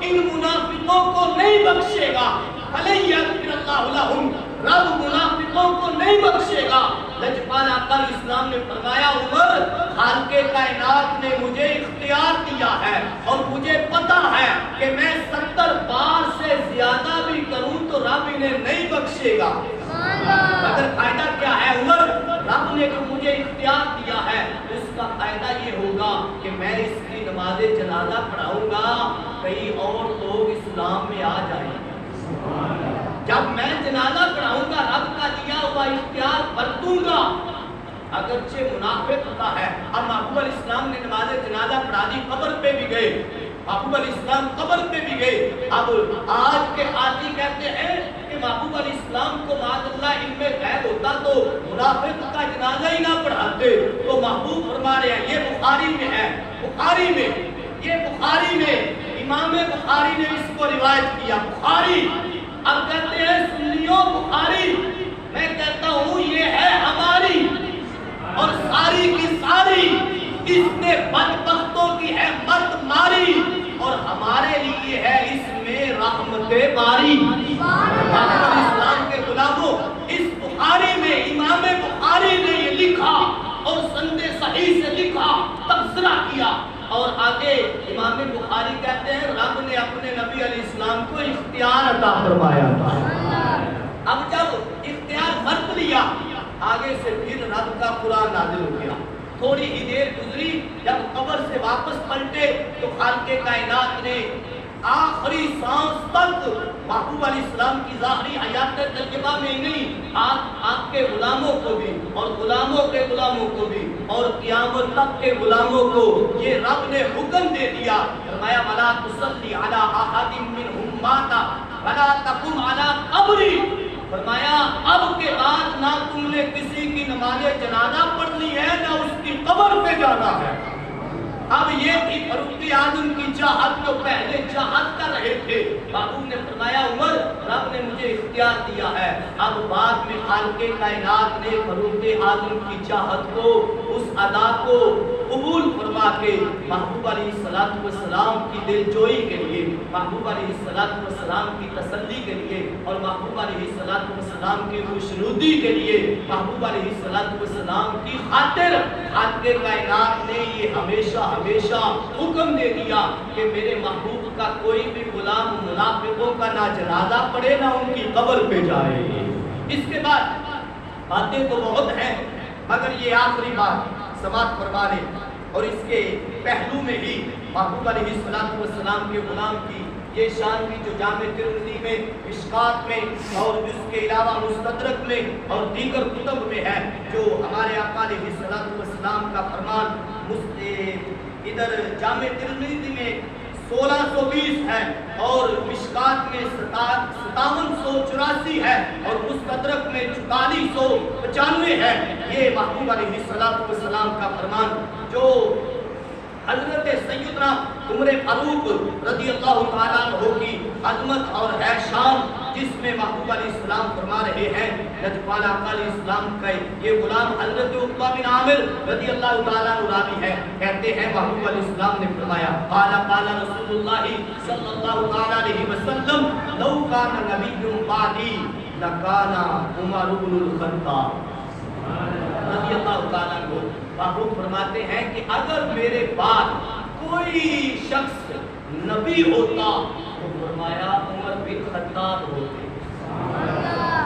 ان منافقوں کو نہیں بخشے گا. فَلَن يَغْفِرَ اللَّهُ لَهُمْ. رب منافقوں کو نہیں بخشے گا. لجپال آقا علیہ السلام نے فرمایا عمر, خالق کائنات نے مجھے اختیار دیا ہے اور مجھے پتا ہے کہ میں 70 بار سے زیادہ بھی کروں تو رب انہیں نہیں بخشے گا. مگر فائدہ کیا ہے عمر؟ رب نے جو مجھے اختیار دیا ہے اس کا فائدہ یہ ہوگا کہ میں اس کی نماز جنازہ پڑھاؤں گا, کئی اور لوگ اسلام میں آ جائیں گے. جب میں جنازہ پڑھاؤں گا رب کا دیا ہوا اختیار برتوں گا. اگرچہ منافق ہوتا ہے. اور محبوب علیہ السلام نے نماز جنازہ پڑھا دی, قبر پہ بھی گئے, محبوب علیہ السلام قبر پہ بھی گئے. اب آج کے قاضی کہتے ہیں کہ محبوب علیہ السلام کو معاذ اللہ علم غیب ہوتا تو منافق کا جنازہ ہی نہ پڑھاتے. تو محبوب فرما رہے ہیں, یہ بخاری میں ہے, بخاری میں, یہ بخاری میں امام بخاری نے اس کو روایت کیا. بخاری اب کہتے ہیں سنیوں بخاری, میں کہتا ہوں یہ ہے ہماری اور ساری کی ساری اس نے بدبختوں کی ہے مرد ماری اور ہمارے لیے ہے اس میں رحمت باری. اسلام کے غلاموں, اس بخاری میں امام بخاری نے یہ لکھا اور سند صحیح سے لکھا, تبصرہ کیا. اور آگے امام بخاری کہتے ہیں رب نے اپنے نبی علیہ السلام کو اختیار عطا فرمایا تھا. اب جب اختیار برت لیا آگے سے پھر رب کا قرآن نازل ہو گیا. تھوڑی ہی دیر گزری, جب قبر سے واپس پلٹے تو خالق کائنات نے آخری سانس تک محبوب علیہ السلام کی ظاہری حیات طیبہ میں نہیں, آپ کے غلاموں کو بھی اور غلاموں کے غلاموں کو بھی اور قیامت تک کے غلاموں کو یہ رب نے حکم دے دیا. فرمایا وَلَا تُصَلِّ عَلَىٰ أَحَدٍ مِّنْهُمْ مَاتَ وَلَا تَقُمْ عَلَىٰ قَبْرِهِ. فرمایا اب کے بعد نہ تم نے کسی کی نماز جنازہ پڑھنی ہے نہ اس کی قبر پہ جانا ہے. اب یہ تھی فاروق اعظم کی چاہت جو پہلے چاہت کر رہے تھے. محبوب نے فرمایا عمر رب نے مجھے اختیار دیا ہے. اب بعد میں خالق کائنات نے فاروق اعظم کی چاہت کو, اس ادا کو قبول فرما کے محبوب علیہ السلام کی دل جوئی کے لیے, محبوب علیہ السلام کی تسلی کے لیے اور محبوب علیہ السلام کی خوشنودی کے لیے, محبوب علیہ السلام کی خاطر خالق کائنات نے یہ ہمیشہ ہمیشہ حکم دے دیا کہ میرے محبوب کا کوئی بھی غلام منافقوں کا نہ جنازہ پڑے نہ ان کی قبر پہ جائے. اس کے بعد باتیں تو بہت ہیں مگر یہ آخری بات سماعت فرما لیں. اور اس کے پہلو میں ہی محبوب علیہ السلام کے غلام کی یہ شان بھی جو جامع ترمذی میں، مشکات میں اور اس کے علاوہ مستدرک میں اور دیگر کتب میں ہے، جو ہمارے آقا علیہ السلام کا فرمان ادھر جامع ترمذی میں 1620 ہے اور مشکات میں 5784 ہے اور مستدرک میں 4495 ہے۔ یہ محبوب علیہ السلام کا فرمان جو حضرت سیدنا عمر فاروق رضی اللہ تعالیٰ عنہ کی عظمت اور ہے شان، جس میں محبوب علیہ السلام فرما رہے ہیں، لجپال آقا علیہ السلام کا یہ غلام حضرت عقبہ بن عامر رضی اللہ تعالیٰ عنہ راوی ہے، کہتے ہیں محبوب علیہ السلام نے فرمایا قال قال رسول اللہ صلی اللہ تعالیٰ علیہ وسلم لو کان نبی بعدی لکان عمر بن الخطاب رضی اللہ تعالیٰ عنہ۔ محبوب فرماتے ہیں کہ اگر میرے بعد کوئی شخص نبی ہوتا تو فرمایا عمر بن خطاب ہوتے،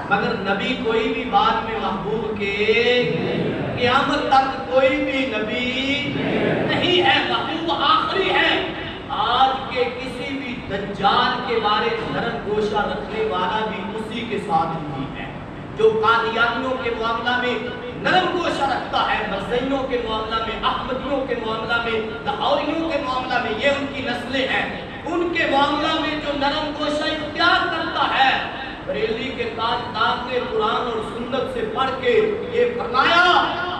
مگر نبی کوئی بھی بعد میں محبوب کے قیامت تک کوئی بھی نبی نہیں ہے، محبوب آخری ہے۔ آج کے کسی بھی دجال کے بارے نرم گوشہ رکھنے والا بھی اسی کے ساتھ ہی ہے، جو قادیانیوں کے معاملہ میں نرم گوشہ رکھتا ہے، مرزائیوں کے معاملہ میں، احمدیوں کے معاملہ میں، لاہوریوں کے معاملہ میں، یہ ان کی نسلیں ہیں، ان کے معاملہ میں جو نرم گوشہ اختیار کرتا ہے، بریلوی کے تاجدار نے قرآن اور سنت سے پڑھ کے یہ فرمایا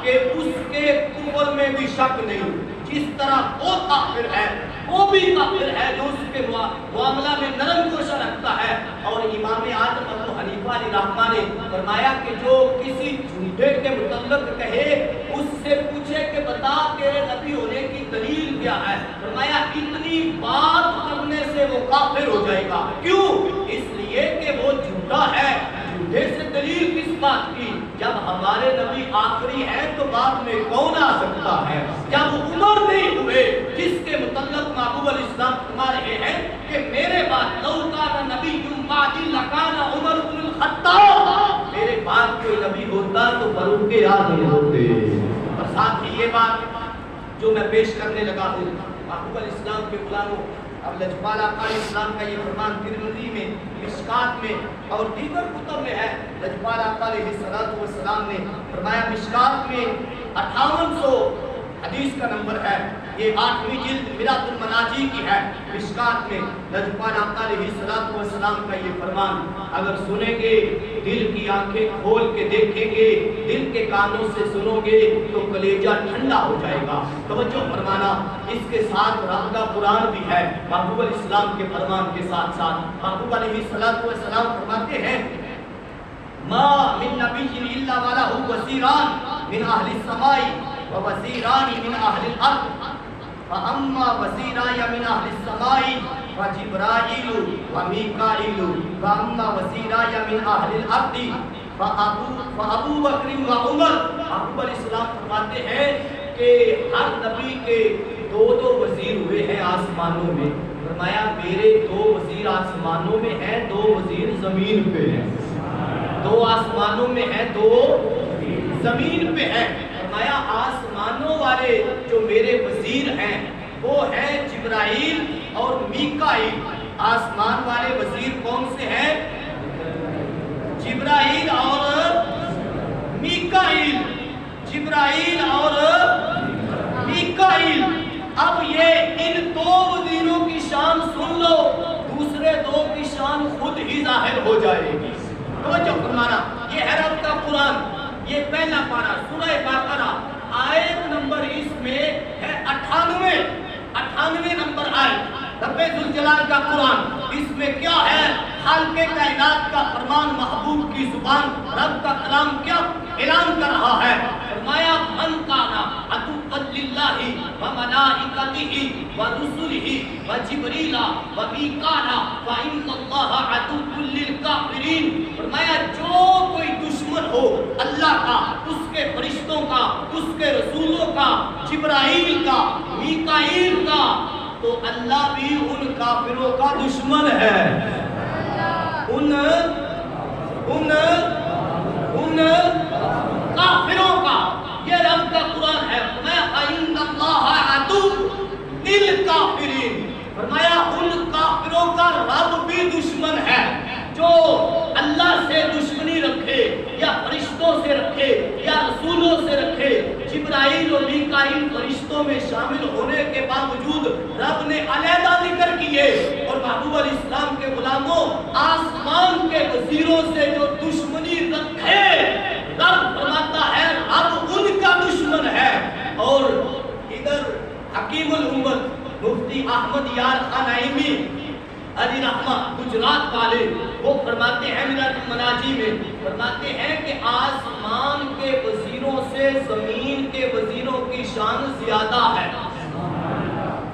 کہ اس کے کفر میں بھی شک نہیں، جس طرح وہ کافر ہے وہ بھی کافر ہے جو اس کے معاملہ میں نرم گوشہ رکھتا ہے۔ اور امام اعظم ابو حنیفہ علیہ رحمہ نے فرمایا کہ جو کسی جھوٹے کے متعلق کہے اس سے پوچھے کہ بتا تیرے نبی ہونے کی دلیل کیا ہے، فرمایا اتنی بات کرنے سے وہ کافر ہو جائے گا۔ کیوں؟ اس لیے کہ وہ جھوٹا ہے، جھوٹے سے دلیل کس بات کی؟ جب ہمارے نبی آخری ہیں تو بعد میں کون آ سکتا ہے؟ جب عمر نہیں ہوئے جس کے متعلق محبوب علیہ السلام فرما رہے ہیں کہ میرے بعد لو کان نبی بعدی لکان عمر بن الخطاب، میرے بعد کوئی نبی ہوتا تو فاروق اعظم ہوتے۔ اور ساتھ ہی یہ بات جو میں پیش کرنے لگا ہوں، محبوب علیہ السلام کے غلاموں، اب لجپال آقا علیہ السلام کا یہ فرمان ترمذی میں، مشکات میں اور دیگر کتب میں ہے۔ لجپال آقا علیہ السلام نے فرمایا، مشکات میں 5800 حدیث کا نمبر ہے، یہ 8ویں جلد مرات المناجی کی ہے۔ مشکات میں لجپال آقا علیہ السلام کا یہ فرمان اگر سنیں گے، دل کی آنکھیں کھول کے دیکھیں گے، دل کے کانوں سے سنو گے تو کلیجہ ٹھنڈا ہو جائے گا۔ توجہ فرمانا، اس کے ساتھ رب کا قرآن بھی ہے، محبوب علیہ السلام کے فرمان کے ساتھ ساتھ محبوب علیہ السلام فرماتے ہیں، ما من نبی الا ولہ وزیران من اہل السماء ووزیران من اہل الارض، فاما وزیرای من اہل السماء فجبرائیل ومیکائیل، واما وزیرای من اہل الارض فابو بکر وعمر۔ محبوب علیہ السلام فرماتے ہیں کہ ہر نبی کے دو وزیر ہوئے ہیں آسمانوں میں، فرمایا میرے 2 وزیر آسمانوں میں ہیں، 2 وزیر زمین پہ ہیں، 2 آسمانوں میں ہیں، 2 زمین پہ ہیں۔ فرمایا آسمانوں والے جو میرے وزیر ہیں وہ ہیں جبرائیل اور میکائیل۔ آسمان والے وزیر کون سے ہیں؟ جبرائیل اور میکائیل، جبرائیل اور میکائیل۔ اب یہ ان 2 وزیروں کی شان سن لو، دوسرے 2 کی شان خود ہی ظاہر ہو جائے گی۔ توجہ فرمانا، یہ ہے رب کا قرآن، یہ پہلا پارہ سورہ بقرہ، آیت نمبر اس میں ہے 98 نمبر آیت، رب ذوالجلال کا قرآن۔ اس میں کیا ہے؟ خالق کائنات کا فرمان، محبوب کی زبان، رب کا کلام کیا اعلان کر رہا ہے؟ فرمایا من کانا عدوا للہ وملائکتہ ورسلہ وجبریل ومیکائیل فإن اللہ عدو للکافرین۔ فرمایا جو کوئی دشمن ہو اللہ کا، اس کے فرشتوں کا، اس کے رسولوں کا، جبرائیل کا، میکائیل کا، تو اللہ بھی ان کافروں کا دشمن ہے، ان کافروں کا۔ یہ رب کا قرآن ہے۔ فَإِنَّ اللَّهَ فرشتوں سے رکھے یا رسولوں سے رکھے، جبرائیل و میکائیل فرشتوں میں شامل ہونے کے باوجود رب نے علیحدہ ذکر کیے۔ اور محبوب علیہ السلام کے غلاموں، آسمان کے وزیروں سے جو دشمنی رکھے، رب فرماتا ہے اب ان کا دشمن ہے۔ اور ادھر حکیم الامت مفتی احمد یار خان نعیمی علی رحمہ گجرات والے، وہ فرماتے ہیں منہاج المناجی میں، فرماتے ہیں کہ آسمان کے وزیروں سے زمین کے وزیروں کی شان زیادہ ہے۔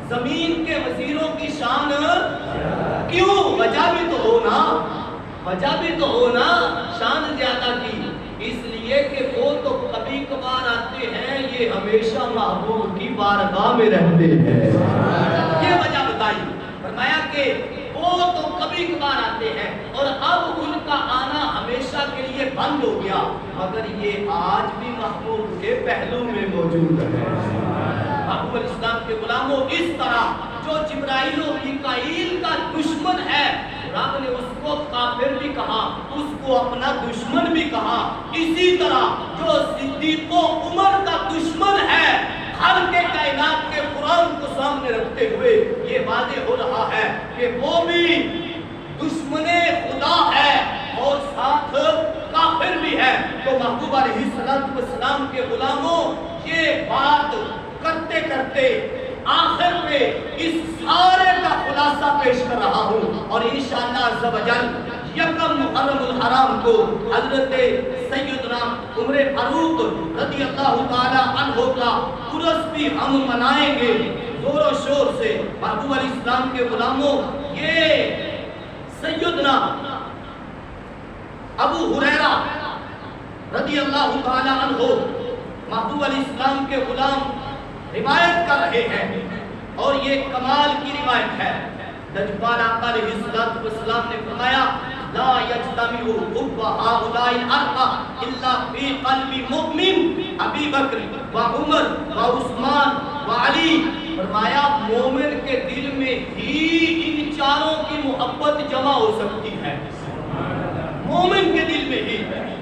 زمین کے وزیروں کی شان کیوں؟ وجہ بھی تو ہونا، وجہ بھی تو ہونا شان زیادہ کی، اس لیے کہ وہ تو کبھی کبھار آتے ہیں، یہ ہمیشہ محبوب کی بارگاہ میں رہتے ہیں۔ یہ وجہ بتائی، فرمایا کہ وہ تو کبھی کبھار آتے ہیں اور اب ان کا آنا ہمیشہ کے لیے بند ہو گیا، مگر یہ آج بھی محبوب کے پہلو میں موجود ہے۔ محبوب الاسلام کے غلاموں، اس طرح جو جبرائیل و میکائیل کا دشمن ہے، رب نے اس کو کافر بھی کہا، اس کو اپنا دشمن بھی کہا۔ اسی طرح جو صدیق و عمر کا دشمن ہے، ہر کے کائنات کے قرآن کو سامنے رکھتے ہوئے یہ واضح ہو رہا ہے کہ وہ بھی دشمن خدا ہے اور ساتھ کافر بھی ہے۔ تو محبوب علیہ السلام کے غلاموں، یہ بات کرتے کرتے آخر میں اس سارے کا خلاصہ پیش کر رہا ہوں، اور انشاءاللہ عز و جل یکم محرم الحرام کو حضرت سیدنا عمر فاروق رضی اللہ تعالی عنہ کا عرس بھی ہم منائیں گے زور و شور سے۔ محبوب علیہ السلام کے غلاموں، یہ سیدنا ابو ہریرہ رضی اللہ تعالی عنہ محبوب علیہ السلام کے غلام روایت کر رہے ہیں، اور یہ کمال کی روایت ہے۔ لجپال آقا علیہ السلام نے فرمایا لا یجتمع حب هؤلاء الاربعة الا فی قلب مؤمن ابی بکر و عمر و عثمان و علی۔ فرمایا مومن کے دل میں ہی ان چاروں کی محبت جمع ہو سکتی ہے، مومن کے دل میں ہی۔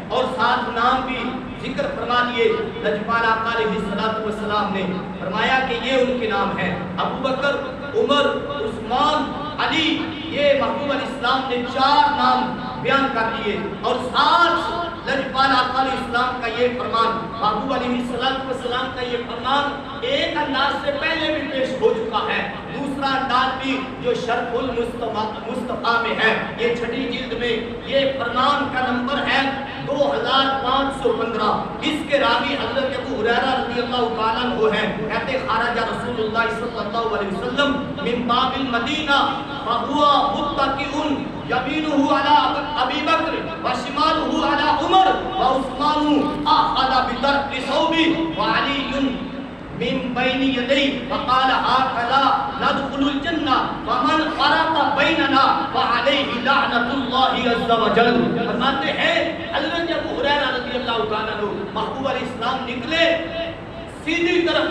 اور ساتھ نام بھی ذکر فرما دیے لجپال آقا علیہ السلام نے، فرمایا کہ یہ ان کے نام ہیں ابو بکر، عمر، عثمان، علی۔ یہ محبوب علیہ السلام نے 4 نام بیان کر دیے، اور ساتھ لجپال آقا علیہ السلام کا یہ فرمان، محبوب علیہ السلام کا یہ فرمان ایک انداز سے پہلے بھی پیش ہو چکا ہے، دوسرا انداز بھی جو شرف المصطفیٰ میں ہے، یہ 6ٹھی جلد میں، یہ فرمان کا نمبر ہے 2515۔ اس کے راوی حضرت ابو ہریرہ رضی اللہ تعالیٰ عنہ ہیں، کہتے خرج رسول اللہ صلی اللہ علیہ وسلم من باب المدینہ فہوا متکئ یمینہ علی ابی بکر وشمالہ علی عمر وعثمان اخذ بطرف ثوبہ وعلی من بین یدی فقال هكذا ندخل الجنہ ومن فرق بیننا فعلیہ لعنۃ اللہ عز وجل۔ فرماتے ہیں حضرت ابو ہریرہ رضی اللہ تعالیٰ عنہ، محبوب علیہ السلام نکلے، سیدھی طرف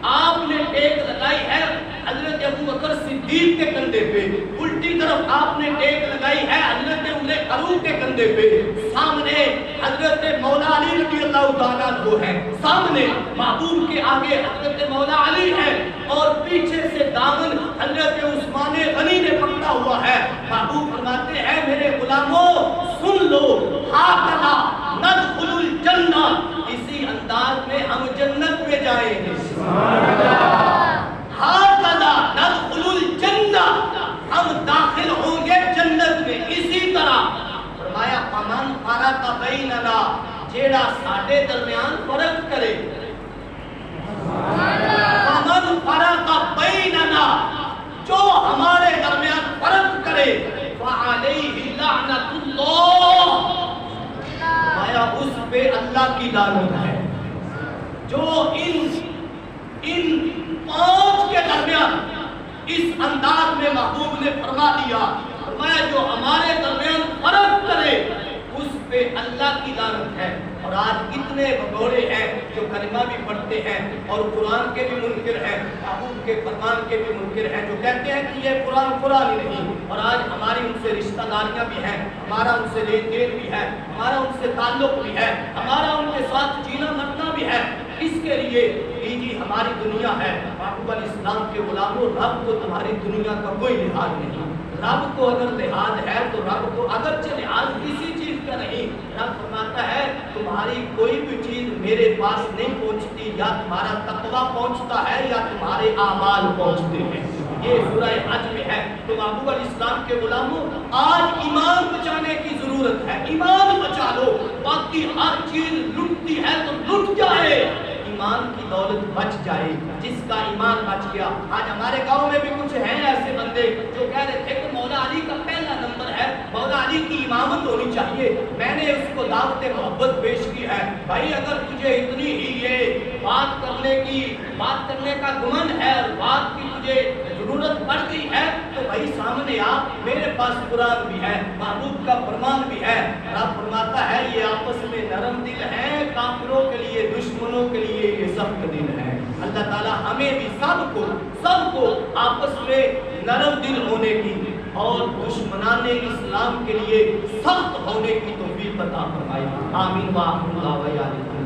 آپ نے ٹیک لگائی ہے حضرت ابو بکر صدیق کے کندھے پہ، الٹی طرف آپ نے ٹیک لگائی ہے حضرت عمر فاروق کے کندھے پہ، سامنے حضرت مولا علی رضی اللہ تعالیٰ عنہ ہے، سامنے محبوب کے آگے حضرت مولا علی ہے، اور پیچھے سے دامن حضرت عثمان غنی نے پکڑا ہوا ہے۔ محبوب فرماتے ہیں میرے غلاموں سن لو، ہاکذا ندخل الجنہ، اسی انداز میں ہم جنت میں جائیں گے۔ ہاکذا ندخل الجنہ، ہم داخل ہوں گے جنت میں۔ اسی طرح فرمایا فمن فرق بیننا، جیڑا ساڈے درمیان فرق کرے، فمن فرق بیننا، جو ہمارے درمیان فرق کرے، فعلیہ لعنۃ اللہ، فرمایا اس پہ اللہ کی لعنت ہے۔ جو ان 5 کے درمیان اس انداز میں محبوب نے فرما دیا، فرمایا جو ہمارے درمیان فرق کرے اس پہ اللہ کی لعنت ہے۔ اور آج کتنے بگوڑے ہیں جو کلمہ بھی پڑھتے ہیں اور قرآن کے بھی منکر ہیں، محبوب کے فرمان کے بھی منکر ہیں، جو کہتے ہیں کہ یہ قرآن ہی نہیں، اور آج ہماری ان سے رشتہ داریاں بھی ہیں، ہمارا ان سے لین دین بھی ہے، ہمارا ان سے تعلق بھی ہے، ہمارا ان کے ساتھ جینا مرنا بھی ہے۔ کس کے لیے؟ جی ہماری دنیا ہے۔ محبوب الاسلام کے غلاموں، رب کو تمہاری دنیا کا کوئی لحاظ نہیں۔ رب کو اگر لحاظ ہے تو رب کو اگرچہ لحاظ کسی چیز کا نہیں، رب فرماتا ہے تمہاری کوئی بھی چیز میرے پاس نہیں پہنچتی، یا تمہارا تقویٰ پہنچتا ہے یا تمہارے اعمال پہنچتے ہیں۔ یہ سورہ حج میں ہے۔ تو محبوب الاسلام کے غلاموں، آج ایمان بچانے کی ضرورت ہے۔ ایمان بچا لو، باقی ہر چیز لٹتی ہے تو لٹ جائے، ایمان کی دولت بچ جائے۔ جس کا ایمان بچ گیا، آج ہمارے گاؤں میں بھی کچھ ہیں ایسے بندے جو کہہ رہے تھے کہ مولا علی کا پہلا نمبر ہے، مولا علی کی امامت ہونی چاہیے۔ میں نے اس کو دعوت محبت پیش کی ہے، بھائی اگر تجھے اتنی ہی یہ بات کرنے کا گمن ہے اور بات کی تجھے ضرورت پڑ گئی ہے تو بھائی سامنے آ، میرے پاس قرآن بھی ہے، محبوب کا فرمان بھی ہے۔ رب فرماتا ہے یہ آپس میں نرم دل ہیں، کافروں کے لیے دشمنوں کے لیے یہ سخت دل ہے۔ اللہ تعالی ہمیں بھی سب کو آپس میں نرم دل ہونے کی اور دشمنان اسلام کے لیے سخت ہونے کی توفیق عطا فرمائے۔ آمین و آمین۔